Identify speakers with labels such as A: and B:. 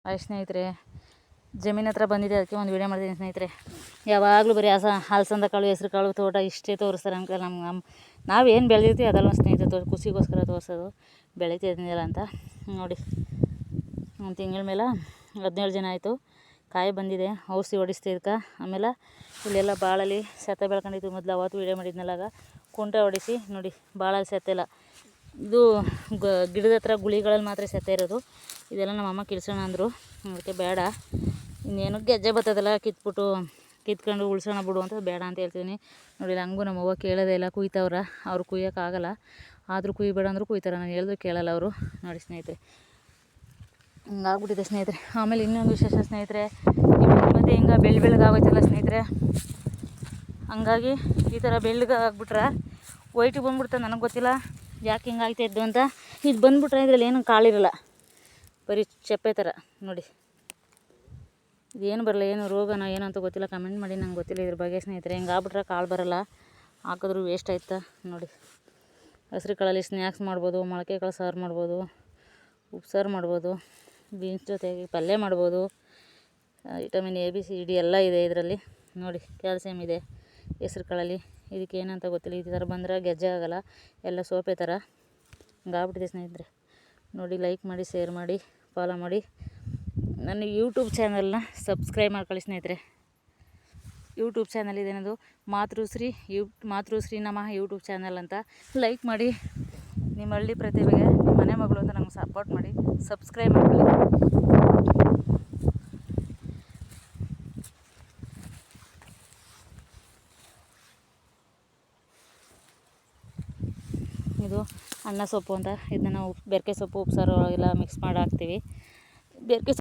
A: Hi ಸ್ನೇಹಿತರೆ, ಜಮೀನು ಹತ್ರ ಬಂದಿದೆ, ಅದಕ್ಕೆ ಒಂದು ವೀಡಿಯೋ ಮಾಡಿದ್ದೀನಿ ಸ್ನೇಹಿತರೆ. ಯಾವಾಗಲೂ ಬರೀ ಹಲಸಂದ ಕಾಳು, ಹೆಸ್ರು ಕಾಳು ತೋಟ ಇಷ್ಟೇ ತೋರಿಸ್ತಾರೆ ಅಂಕಲ್. ನಾವೇನು ಬೆಳೆದಿರ್ತೀವಿ ಅದೆಲ್ಲ ಸ್ನೇಹಿತರೆ ಖುಷಿಗೋಸ್ಕರ ತೋರಿಸೋದು, ಬೆಳೀತಿದ್ದೀನಿಲ್ಲ ಅಂತ. ನೋಡಿ, ಒಂದು ತಿಂಗಳ ಮೇಲೆ 17 ದಿನ ಆಯಿತು, ಕಾಯಿ ಬಂದಿದೆ. ಔಷಧಿ ಹೊಡಿಸ್ತೀವಿ ಇದಕ್ಕೆ. ಆಮೇಲೆ ಇಲ್ಲೆಲ್ಲ ಬಾಳಲ್ಲಿ ಸೆತ್ತ ಬೆಳ್ಕೊಂಡಿತ್ತು. ಮೊದಲು ಅವತ್ತು ವೀಡಿಯೋ ಮಾಡಿದ್ನಲ್ಲ, ಆಗ ಕುಂಟೆ ಹೊಡಿಸಿ ನೋಡಿ, ಬಾಳಲ್ಲಿ ಸೆತ್ತಿಲ್ಲ. ಇದು ಗಿಡದ ಹತ್ರ ಗುಳಿಗಳಲ್ಲಿ ಮಾತ್ರ ಸೆತ್ತ ಇರೋದು. ಇದೆಲ್ಲ ನಮ್ಮಮ್ಮ ಕಿಲ್ಸೋಣ ಅಂದರು, ಅದಕ್ಕೆ ಬೇಡ, ಇನ್ನೇನು ಗೆಜ್ಜೆ ಬರ್ತದಲ್ಲ, ಕಿತ್ಕೊಂಡು ಉಳ್ಸೋಣ ಬಿಡು ಅಂತ ಬೇಡ ಅಂತ ಹೇಳ್ತೀನಿ. ನೋಡಿ, ಹಂಗೂ ನಮ್ಮವ್ವ ಕೇಳೋದೇ ಇಲ್ಲ, ಕುಯ್ತವ್ರ. ಅವ್ರು ಕುಯ್ಯೋಕ್ಕಾಗಲ್ಲ, ಆದರೂ ಕುಯ್ಬೇಡ ಅಂದರೂ ಕುಯ್ತಾರೆ. ನಾನು ಹೇಳಿದ್ರು ಕೇಳಲ್ಲ ಅವರು. ನೋಡಿ ಸ್ನೇಹಿತರೆ, ಹಿಂಗಾಗ್ಬಿಟ್ಟಿದೆ ಸ್ನೇಹಿತರೆ. ಆಮೇಲೆ ಇನ್ನೊಂದು ವಿಶೇಷ ಸ್ನೇಹಿತರೆ, ಮತ್ತು ಹಿಂಗೆ ಬೆಳ್ಳಗಾಗೋಯ್ತಲ್ಲ ಸ್ನೇಹಿತರೆ, ಹಂಗಾಗಿ ಈ ಥರ ಬೆಳ್ಳಗಾಗ್ಬಿಟ್ರೆ ವೈಟಿಗೆ ಬಂದ್ಬಿಡ್ತದೆ. ನನಗೆ ಗೊತ್ತಿಲ್ಲ ಯಾಕೆ ಹಿಂಗಾಗ್ತಾಯಿದ್ದು ಅಂತ. ಇದು ಬಂದುಬಿಟ್ರೆ ಇದರಲ್ಲಿ ಏನು ಕಾಳಿರಲ್ಲ, ಬರೀ ಚಪ್ಪೆ ಥರ. ನೋಡಿ, ಇದೇನು ಬರಲ್ಲ, ಏನು ರೋಗನ ಏನು ಅಂತ ಗೊತ್ತಿಲ್ಲ. ಕಮೆಂಟ್ ಮಾಡಿ, ನಂಗೆ ಗೊತ್ತಿಲ್ಲ ಇದ್ರ ಬಗ್ಗೆ ಸ್ನೇಹಿತರೆ. ಹಿಂಗಾಗ್ಬಿಟ್ರೆ ಕಾಳು ಬರೋಲ್ಲ, ಹಾಕಿದ್ರೂ ವೇಸ್ಟ್ ಆಯ್ತಾ. ನೋಡಿ, ಹಸ್ರು ಕಾಳಲ್ಲಿ ಸ್ನ್ಯಾಕ್ಸ್ ಮಾಡ್ಬೋದು, ಮೊಳಕೆ ಕಾಳು ಸಾರು ಮಾಡ್ಬೋದು, ಉಪ್ಸಾರು ಮಾಡ್ಬೋದು, ಬೀನ್ಸ್ ಜೊತೆಗೆ ಪಲ್ಯ ಮಾಡ್ಬೋದು. ವಿಟಮಿನ್ ABCD ಎಲ್ಲ ಇದೆ ಇದರಲ್ಲಿ. ನೋಡಿ, ಕ್ಯಾಲ್ಸಿಯಮ್ ಇದೆ ಹೆಸ್ರು ಕಾಳಲ್ಲಿ. ಇದಕ್ಕೆ ಏನಂತ ಗೊತ್ತಿಲ್ಲ. ಈ ಥರ ಬಂದರೆ ಗೆಜ್ಜೆ ಆಗೋಲ್ಲ, ಎಲ್ಲ ಸೋಪೆ ಥರ ಹಿಂಗಾಗ್ಬಿಟ್ಟಿದೆ ಸ್ನೇಹಿತರೆ. ನೋಡಿ, ಲೈಕ್ ಮಾಡಿ, ಶೇರ್ ಮಾಡಿ, ಫಾಲೋ ಮಾಡಿ. ನನ್ನ ಯೂಟ್ಯೂಬ್ ಚಾನಲ್ನ ಸಬ್ಸ್ಕ್ರೈಬ್ ಮಾಡ್ಕೊಳ್ಳಿ ಸ್ನೇಹಿತರೆ. ಯೂಟ್ಯೂಬ್ ಚಾನಲ್ ಇದೇನದು ಮಾತೃಶ್ರೀ ನಮಃ ಯೂಟ್ಯೂಬ್ ಚಾನಲ್ ಅಂತ. ಲೈಕ್ ಮಾಡಿ, ನಿಮ್ಮ ಹಳ್ಳಿ ಪ್ರತಿಭೆಗೆ ನಿಮ್ಮ ಮನೆ ಮಗಳು ಅಂತ ನಮ್ಗೆ ಸಪೋರ್ಟ್ ಮಾಡಿ, ಸಬ್ಸ್ಕ್ರೈಬ್ ಮಾಡ್ಕೊಳ್ಳಿ. ಇದು ಅನ್ನ ಸೊಪ್ಪು ಅಂತ, ಇದನ್ನ ನಾವು ಬೆರಕೆ ಸೊಪ್ಪು ಉಪ್ಸಾರು ಎಲ್ಲ ಮಿಕ್ಸ್ ಮಾಡಿ ಹಾಕ್ತೀವಿ. ಬೆರಕೆ